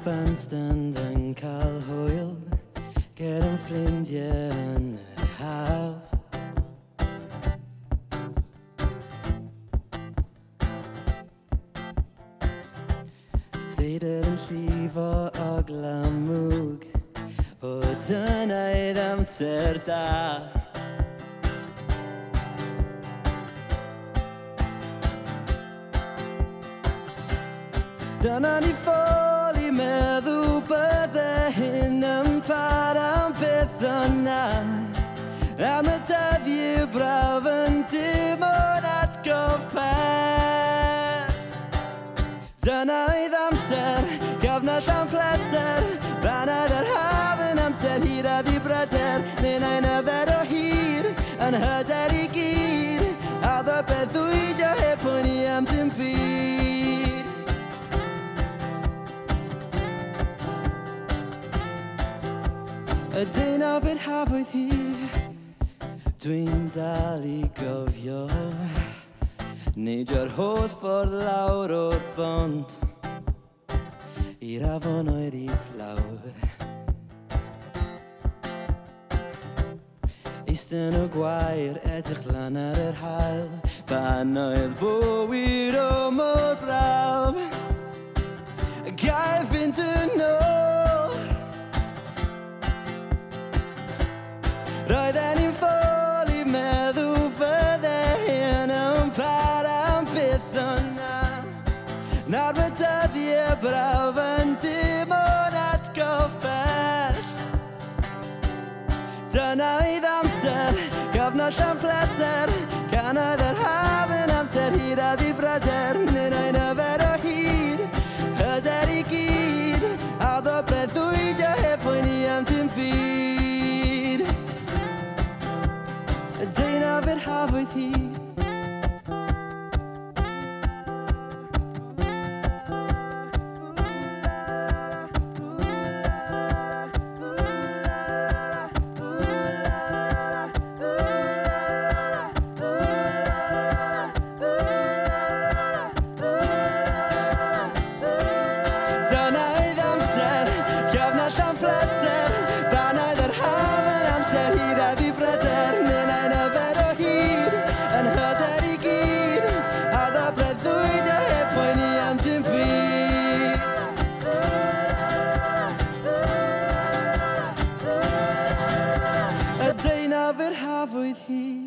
bandstand yn cael hwyl ger yn ffrindiau yn yr haf. Seidr yn llifo o glamwg, o dyna idd amser da. Dyna ni ffôl i meddwl bydde hyn yn para am beth yna. Am y dyddiau braf yn dim o'n atgof per. Dyna idd amser, gyfnod am pleser. Banad yr haf yn amser hir a ddibryder. Neu na'n yfed o hir yn hyder i gyd. A ddo beth ddwydio heb poeni am dim byd. Y dyn o fydd hafwydd hi, dwi'n dal i gofio. Neidio'r holl ffordd lawr o'r bont i'r afon o'r islawr. Eistedd o gwair, edrych lan ar yr haul. Ban oedd bywyd o mor braf. Gael fynd yn ôl. Roedden ni'n ffôl i meddwl bydde hyn yn para am byth yna. Nawr mae dyddiau braf yn dim o'n atgof bell. Dyna idd amser, gyfnod am pleser. Gan oedd yr haf yn amser hir a ddibryder. Neu na'n yfed o hyd, hyder i gyd. A ddo breuddwydio heb poeni am dim byd. Y dyn o fydd hafwydd hi. Dyna idd amser, gyfnod am pleser. Ban oedd yr haf yn amser hir a ddibryder. Neu na'n yfed o hyd yn hyder i gyd. A ddo breuddwydio heb poeni am dim byd. Y dyn o fydd hafwydd hi.